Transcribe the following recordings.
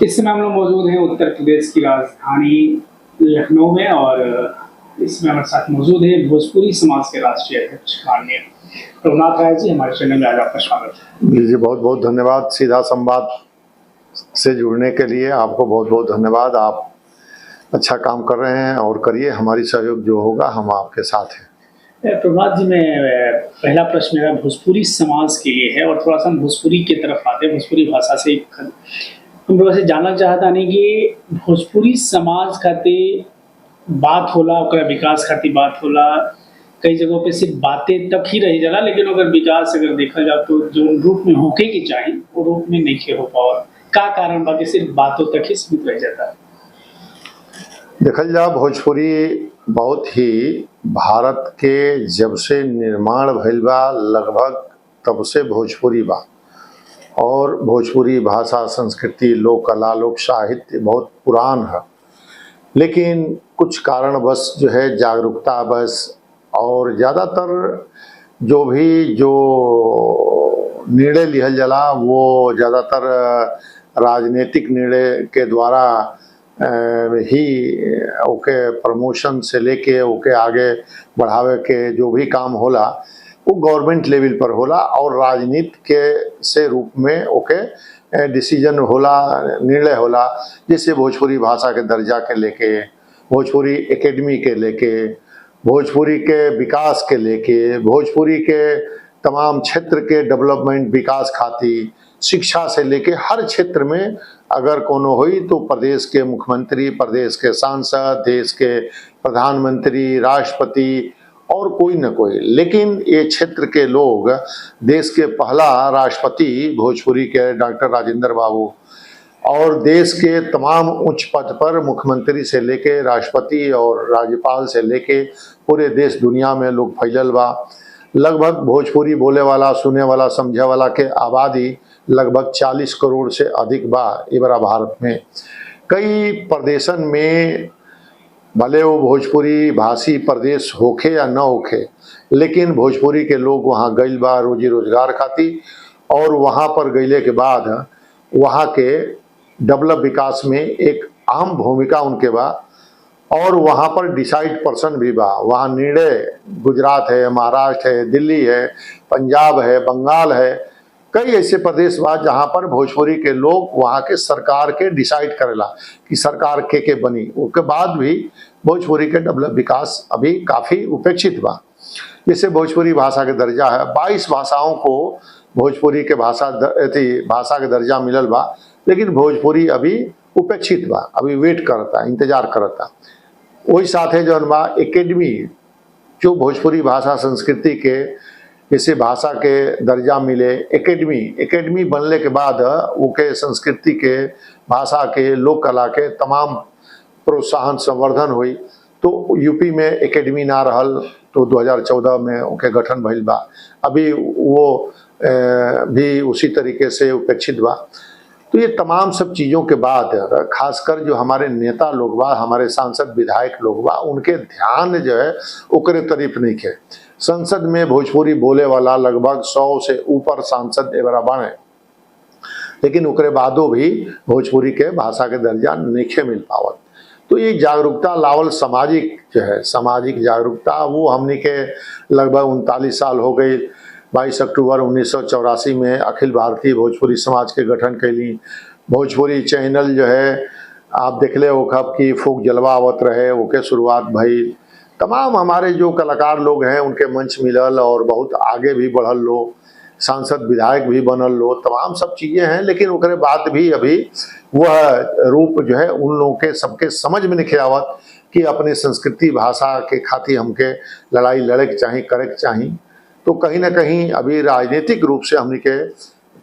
इस समय हम लोग मौजूद हैं उत्तर प्रदेश की राजधानी लखनऊ में और इसमें हमारे साथ मौजूद है भोजपुरी समाज के राष्ट्रीय अध्यक्ष माननीय प्रभुनाथ राय जी। हमारे चैनल में आज आपका स्वागत है। जी बहुत बहुत धन्यवाद। सीधा संवाद से जुड़ने के लिए आपको बहुत बहुत धन्यवाद। आप अच्छा काम कर रहे हैं और करिए, हमारी सहयोग जो होगा हम आपके साथ हैं। प्रभुनाथ जी, मैं पहला प्रश्न मेरा भोजपुरी समाज के लिए है और थोड़ा सा हम भोजपुरी की तरफ आते हैं। भोजपुरी भाषा से हम लोग से जानना चाहता नहीं कि भोजपुरी समाज खातिर बात होला, विकास खातिर बात होला। कई जगहों पे सिर्फ बातें तक ही रही जाला, लेकिन अगर विकास अगर देखा जाए तो जो रूप में होके की चाहिए वो रूप में नहीं हो पाओ। का कारण बाकी सिर्फ बातों तक ही सीमित रह जाता है। देखल जा, भोजपुरी बहुत ही भारत के जब से निर्माण भइल बा लगभग तब से भोजपुरी बा और भोजपुरी भाषा, संस्कृति, लोक कला, लोक साहित्य बहुत पुरान है। लेकिन कुछ कारणवश जो है जागरूकता बस और ज़्यादातर जो निर्णय लिहल जाला वो ज़्यादातर राजनीतिक निर्णय के द्वारा ही ओके प्रमोशन से लेके ओके आगे बढ़ावे के जो भी काम होला वो गवर्नमेंट लेवल पर होला और राजनीति के से रूप में ओके डिसीजन होला, निर्णय होला। जैसे भोजपुरी भाषा के दर्जा के लेके, भोजपुरी एकेडमी के लेके, भोजपुरी के विकास के लेके, भोजपुरी के तमाम क्षेत्र के डेवलपमेंट विकास खातिर, शिक्षा से लेके हर क्षेत्र में अगर कोनो हुई तो प्रदेश के मुख्यमंत्री, प्रदेश के सांसद, देश के प्रधानमंत्री, राष्ट्रपति और कोई न कोई, लेकिन ये क्षेत्र के लोग, देश के पहला राष्ट्रपति भोजपुरी के डॉक्टर राजेंद्र बाबू और देश के तमाम उच्च पद पर मुख्यमंत्री से लेके राष्ट्रपति और राज्यपाल से लेके पूरे देश दुनिया में लोग फैलल बा। लगभग भोजपुरी बोले वाला, सुने वाला, समझे वाला के आबादी लगभग 40 करोड़ से अधिक बा इबरा भारत में। कई प्रदेशन में भले वो भोजपुरी भाषी प्रदेश होखे या न होखे, लेकिन भोजपुरी के लोग वहाँ गइल बा रोजी रोजगार खातिर और वहाँ पर गइले के बाद वहाँ के डेवलप विकास में एक अहम भूमिका उनके बा और वहाँ पर डिसाइड पर्सन भी बा। वहाँ निर्णय गुजरात है, महाराष्ट्र है, दिल्ली है, पंजाब है, बंगाल है, कई ऐसे प्रदेश बा जहाँ पर भोजपुरी के लोग वहाँ के सरकार के डिसाइड करेला कि सरकार के बनी। उसके बाद भी भोजपुरी के डेवलप विकास अभी काफ़ी उपेक्षित बा। जैसे भोजपुरी भाषा के दर्जा है, 22 भाषाओं को भोजपुरी के भाषा के दर्जा मिलल बा, लेकिन भोजपुरी अभी उपेक्षित बा, अभी वेट करता, इंतजार करता। वही साथ है जौन बा एकेडमी, जो भोजपुरी भाषा संस्कृति के जैसे भाषा के दर्जा मिले, एकेडमी बनने के बाद उनके संस्कृति के, भाषा के, लोक कला के तमाम प्रोत्साहन संवर्धन हुई। तो यूपी में एकेडमी ना रहल तो 2014 में उनके गठन भइल बा। अभी वो भी उसी तरीके से उपेक्षित बा। तो ये तमाम सब चीज़ों के बाद खासकर जो हमारे नेता लोग बा, हमारे सांसद विधायक लोग बा, उनके ध्यान जो है ओकरे तरीफ नहीं है। संसद में भोजपुरी बोले वाला लगभग 100 से ऊपर सांसद एवरा बने, लेकिन ओकरे बादो भी भोजपुरी के भाषा के दर्जा नहीं मिल पावत। तो ये जागरूकता लावल सामाजिक जो है, सामाजिक जागरूकता वो हमने के लगभग 39 साल हो गई। 22 अक्टूबर 1984 में अखिल भारतीय भोजपुरी समाज के गठन कैली। भोजपुरी चैनल जो है आप देखले हो कब की फोक जलवा आवत रहे, ओके शुरुआत भई। तमाम हमारे जो कलाकार लोग हैं उनके मंच मिलल और बहुत आगे भी बढ़ल लो, सांसद विधायक भी बनल लो, तमाम सब चीज़ें हैं। लेकिन उसके बाद भी अभी वह रूप जो है उन लोगों के सबके समझ में नहीं आवत कि अपने संस्कृति भाषा के खातिर हमके लड़ाई लड़े के चाहिए, करे के चाहिए। तो कहीं ना कहीं अभी राजनीतिक रूप से हमने के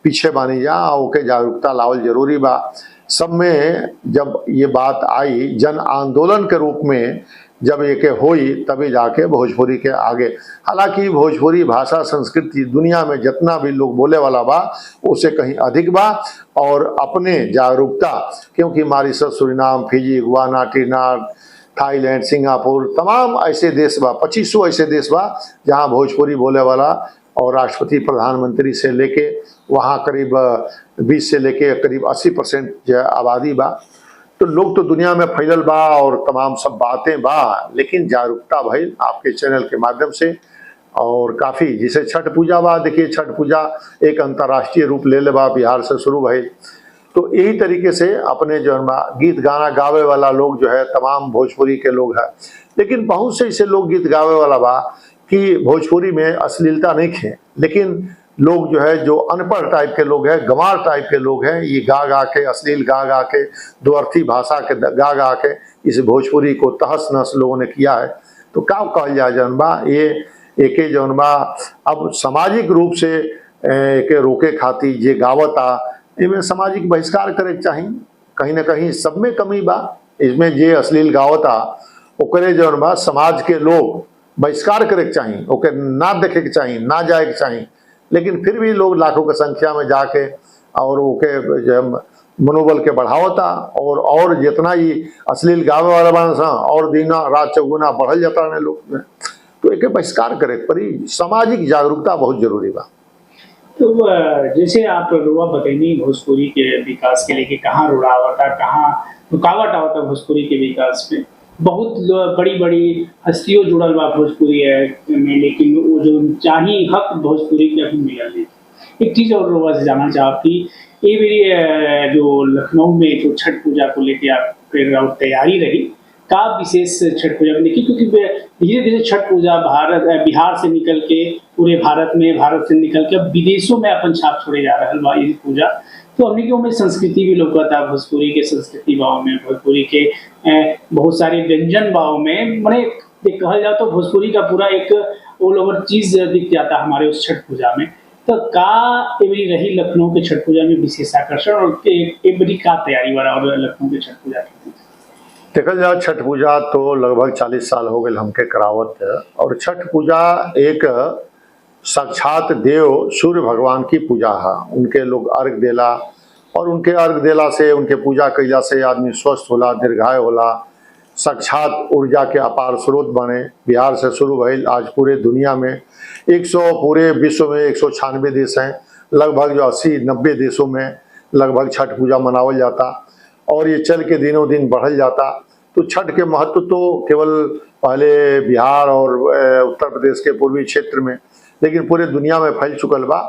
पीछे बानी जा, ओके जागरूकता लावल जरूरी बा। सब में जब ये बात आई जन आंदोलन के रूप में जब ये होई तभी जाके भोजपुरी के आगे। हालांकि भोजपुरी भाषा संस्कृति दुनिया में जितना भी लोग बोले वाला बा उससे कहीं अधिक बा और अपने जागरूकता, क्योंकि Mauritius, Suriname, Fiji, Guyana, Trinidad, Thailand, Singapore, तमाम ऐसे देश बा, 2500 ऐसे देश बा जहाँ भोजपुरी बोले वाला और राष्ट्रपति प्रधानमंत्री से लेके वहाँ करीब 20 से लेके करीब 80% जो है आबादी बा। तो लोग तो दुनिया में फैलल बा और तमाम सब बातें बा, लेकिन जागरूकता भइल आपके चैनल के माध्यम से और काफ़ी, जिसे छठ पूजा बा, देखिए छठ पूजा एक अंतर्राष्ट्रीय रूप ले बा, बिहार से शुरू भइल। तो यही तरीके से अपने जो है गीत गाना गावे वाला लोग जो है तमाम भोजपुरी के लोग हैं, लेकिन बहुत से ऐसे लोग गीत गावे वाला बा कि भोजपुरी में अश्लीलता नहीं है, लेकिन लोग जो है जो अनपढ़ टाइप के लोग हैं, गंवार टाइप के लोग हैं, ये गा गा के अश्लील गा गा के दो अर्थी भाषा के गा गा के इस भोजपुरी को तहस नहस लोगों ने किया है। तो क्या कहल जाए जौन बा, ये एके जौन बा अब सामाजिक रूप से एके रोके खातिर जे गावता इनमें सामाजिक बहिष्कार करे के चाही। कहीं ना कहीं सब में कमी बा, इसमें जे अश्लील गावता ओकरे जौन बा समाज के लोग बहिष्कार करे के चाही, ओके ना देखे के चाही, ना जाए के चाही, लेकिन फिर भी लोग लाखों की संख्या में जाके और ओके जो मनोबल के बढ़ावता और जितना ही अश्लील गावे वाला बना और दिन रात चौगुना बढ़ल जाता है लोग। तो एक बहिष्कार करे परी, सामाजिक जागरूकता बहुत जरूरी बा। तो जैसे आप रुआ बताइए भोजपुरी के विकास के लिए कहाँ रुकावट आवता भोजपुरी के विकास में। बहुत बड़ी बड़ी हस्तियों जुड़ल बा भोजपुरी में, लेकिन वो जो चाही हक भोजपुरी के अभी मिलल नहीं। एक चीज़ और रुआ से जानना चाहब कि ये भी जो लखनऊ में जो छठ पूजा को लेकर आप तैयारी रही, का विशेष छठ पूजा में देखिए, क्योंकि धीरे धीरे छठ पूजा बिहार से निकल के पूरे भारत से निकल के अब विदेशों में अपन छाप छोड़े जा रहा बा ये पूजा। तो हमने क्यों में संस्कृति भी लौकता, भोजपुरी के संस्कृति भाव में, भोजपुरी के बहुत सारे व्यंजन भाव में, मैंने कहल जाए तो भोजपुरी का पूरा एक ऑल ओवर चीज दिख जाता हमारे उस छठ पूजा में। तो का एवरी रही लखनऊ के छठ पूजा में विशेष आकर्षण और एक बड़ी का तैयारी वाला और लखनऊ के छठ पूजा की? देखल जाए छठ पूजा तो लगभग 40 साल हो गए हमके करावत है, और छठ पूजा एक साक्षात देव सूर्य भगवान की पूजा है। उनके लोग अर्घ देला और उनके अर्घ देला से, उनके पूजा कैला से आदमी स्वस्थ होला, दीर्घायु होला, साक्षात ऊर्जा के अपार स्रोत बने। बिहार से शुरू भइल, आज पूरे दुनिया में पूरे विश्व में 196 देश हैं, लगभग जो 80-90 देशों में लगभग छठ पूजा मनावल जाता और ये चल के दिनों दिन बढ़ल जाता। तो छठ के महत्व तो केवल पहले बिहार और उत्तर प्रदेश के पूर्वी क्षेत्र में, लेकिन पूरे दुनिया में फैल चुकल बा।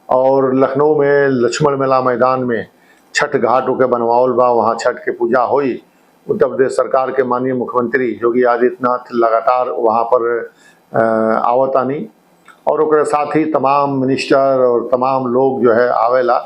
और लखनऊ में लक्ष्मण मेला मैदान में छठ घाट होके बनवावल बा, वहाँ छठ के पूजा हुई। उत्तर प्रदेश सरकार के माननीय मुख्यमंत्री योगी आदित्यनाथ लगातार वहाँ पर आवतानी और ओकरे साथ ही तमाम मिनिस्टर और तमाम लोग जो है आवेला।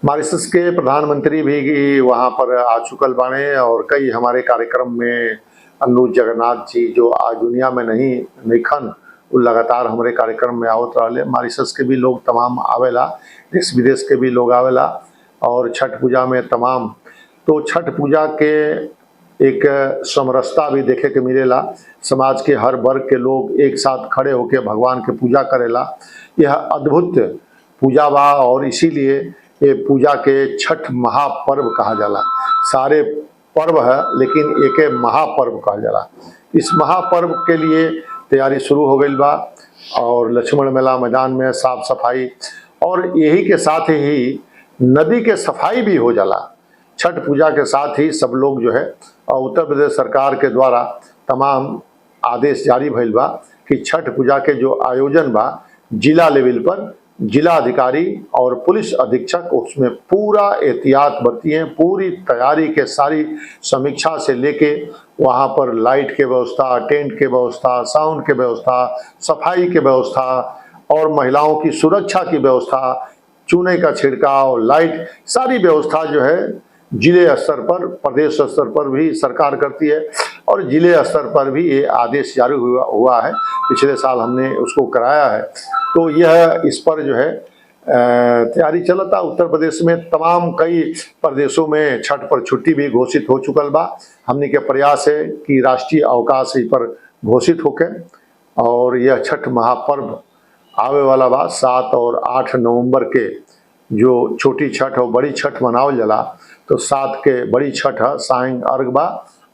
मॉरिशस के प्रधानमंत्री भी वहाँ पर आ चुकल बाने और कई हमारे कार्यक्रम में अनुज जगन्नाथ जी जो आज दुनिया में नहीं खन, वो लगातार हमारे कार्यक्रम में आवत रहे। मॉरिशस के भी लोग तमाम आवेला, देश विदेश के भी लोग आवेला और छठ पूजा में तमाम। तो छठ पूजा के एक समरसता भी देखे के मिलेला, समाज के हर वर्ग के लोग एक साथ खड़े होकर भगवान के पूजा करेला। यह अद्भुत पूजा बा और इसीलिए ये पूजा के छठ महापर्व कहा जाला। सारे पर्व है लेकिन एक महापर्व कहा जाला। इस महापर्व के लिए तैयारी शुरू हो गई बा और लक्ष्मण मेला मैदान में साफ सफाई और यही के साथ ही नदी के सफाई भी हो जाला। छठ पूजा के साथ ही सब लोग जो है उत्तर प्रदेश सरकार के द्वारा तमाम आदेश जारी भइल बा कि छठ पूजा के जो आयोजन बा जिला लेवल पर जिला अधिकारी और पुलिस अधीक्षक उसमें पूरा एहतियात बरतिए, पूरी तैयारी के सारी समीक्षा से लेके वहाँ पर लाइट के व्यवस्था, टेंट के व्यवस्था, साउंड के व्यवस्था, सफाई के व्यवस्था और महिलाओं की सुरक्षा की व्यवस्था, चूने का छिड़काव, लाइट, सारी व्यवस्था जो है जिले स्तर पर, प्रदेश स्तर पर भी सरकार करती है और जिले स्तर पर भी ये आदेश जारी हुआ है। पिछले साल हमने उसको कराया है। तो यह इस पर जो है तैयारी चलता। उत्तर प्रदेश में तमाम कई प्रदेशों में छठ पर छुट्टी भी घोषित हो चुकल बा। हमने के प्रयास है कि राष्ट्रीय अवकाश इस पर घोषित होके और यह छठ महापर्व आवे वाला बा 7 और 8 नवंबर के जो छोटी छठ और बड़ी छठ मनावल जाला। तो 7 के बड़ी छठ है सायं अर्घ बा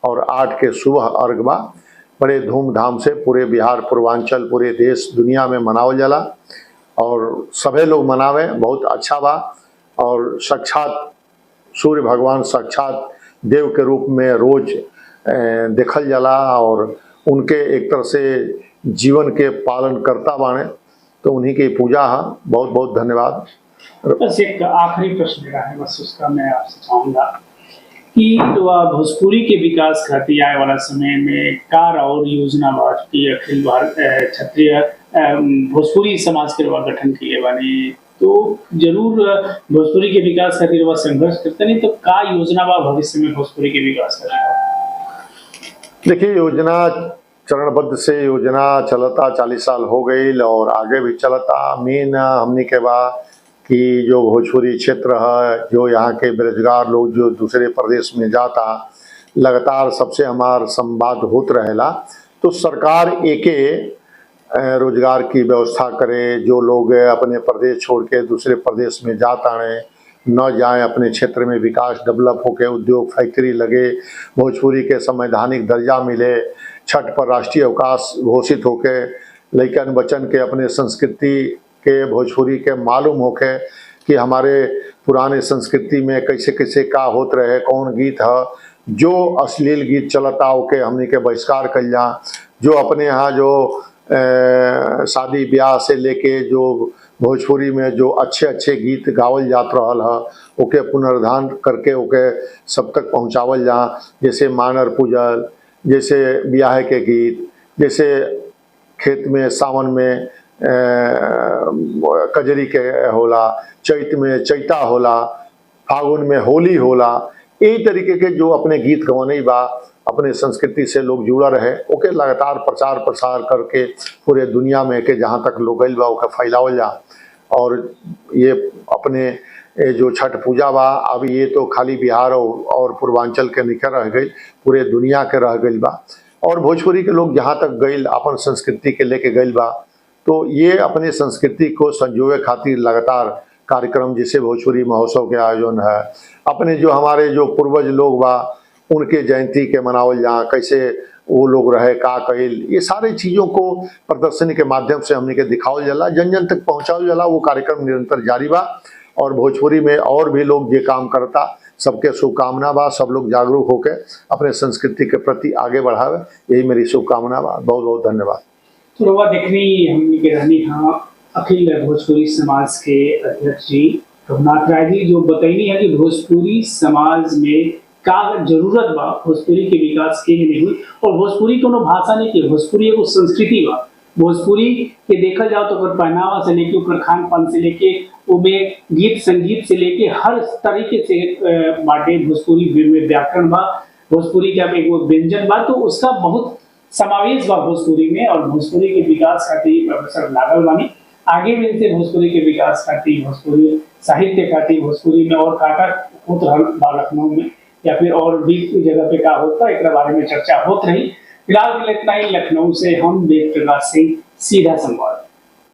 और 8 के सुबह अर्घ बा बड़े धूमधाम से पूरे बिहार पूर्वांचल पूरे देश दुनिया में मनावल जाला और सभी लोग मनावे बहुत अच्छा बा। और साक्षात सूर्य भगवान साक्षात देव के रूप में रोज देखल जाला और उनके एक तरह से जीवन के पालन करता बाने, तो उन्हीं की पूजा है। बहुत बहुत धन्यवाद। बस एक आखिरी प्रश्न मेरा है, बस उसका मैं आपसे चाहूँगा कि भोजपुरी के विकास खातिर आए वाला समय में कार और योजना की अखिल भारत क्षत्रिय भोजपुरी समाज के गठन के लिए बने, तो जरूर भोजपुरी के विकास खातिर वह संघर्ष करते नहीं, तो का योजना बा भविष्य में भोजपुरी के विकास खातिर? देखिए, योजना चरणबद्ध से योजना चलता 40 साल हो गई और आगे भी चलता। मेन हमने के बा कि जो भोजपुरी क्षेत्र है, जो यहाँ के बेरोजगार लोग जो दूसरे प्रदेश में जाता, लगातार सबसे हमार संवाद होत रहेला, तो सरकार एके रोजगार की व्यवस्था करे। जो लोग अपने प्रदेश छोड़ के दूसरे प्रदेश में जाता है न जाएं, अपने क्षेत्र में विकास डेवलप होके उद्योग फैक्ट्री लगे, भोजपुरी के संवैधानिक दर्जा मिले, छठ पर राष्ट्रीय अवकाश घोषित होके लइकन बच्चन के अपने संस्कृति के भोजपुरी के मालूम होके कि हमारे पुराने संस्कृति में कैसे कैसे का होत रहे, कौन गीत है, जो अश्लील गीत चलता ओके हमने के बहिष्कार कर जा, जो अपने यहाँ जो शादी ब्याह से लेके जो भोजपुरी में जो अच्छे अच्छे गीत गावल जात रहल है ओके पुनर्धान करके ओके सब तक पहुँचावल जा। जैसे मानर पूजल, जैसे ब्याह के गीत, जैसे खेत में सावन में कजरी के होला, चैत में चैता होला, फागुन में होली होला, यही तरीके के जो अपने गीत गवाने बा अपने संस्कृति से लोग जुड़ा रहे ओके लगातार प्रचार प्रसार करके पूरे दुनिया में के जहाँ तक लोग गइल बा ओके फैलावल जा। और ये अपने जो छठ पूजा बा अब ये तो खाली बिहार और पूर्वांचल के निकल रह गई, पूरे दुनिया के रह गइल बा। और भोजपुरी के लोग जहाँ तक गइल अपन संस्कृति के लेके गइल बा, तो ये अपने संस्कृति को संजोए खातिर लगातार कार्यक्रम जैसे भोजपुरी महोत्सव के आयोजन है, अपने जो हमारे जो पूर्वज लोग बा उनके जयंती के मनावल जा, कैसे वो लोग रहे का कइल, ये सारी चीज़ों को प्रदर्शनी के माध्यम से हमने के दिखावल जाला, जन जन तक पहुँचावल जाला। वो कार्यक्रम निरंतर जारी बा और भोजपुरी में और भी लोग ये काम करता, सबके शुभकामना बा। सब लोग जागरूक होकर अपने संस्कृति के प्रति आगे बढ़ावे, यही मेरी शुभकामना बा। बहुत बहुत धन्यवाद। तो रउआ देखनी हमने के रहनी हाँ अखिल भोजपुरी समाज के अध्यक्ष जी रघुनाथ राय जी, जो बतैनी है कि भोजपुरी समाज में का जरूरत बा भोजपुरी के विकास के लिए नहीं हुई। और भोजपुरी कोनो भाषा नहीं के, भोजपुरी एगो संस्कृति बा। भोजपुरी के देखा जाओ तो पहनावा से लेके ऊपर खान पान से लेके उमें गीत संगीत से लेके हर तरीके से बाटे। भोजपुरी में व्याकरण बा, भोजपुरी का एगो व्यंजन बा, तो उसका बहुत समावेश बा भोजपुरी में। और भोजपुरी के विकास खातिर प्रोफेसर लागल बानी, आगे भी से भोजपुरी के विकास खातिर, भोजपुरी साहित्य खातिर, भोजपुरी में और काटा होत रहल बा लखनऊ में या फिर और भी जगह पे का होता एक बारे में चर्चा होत रही। फिलहाल इतना ही। लखनऊ से हम वेद प्रकाश सिंह, सीधा संवाद।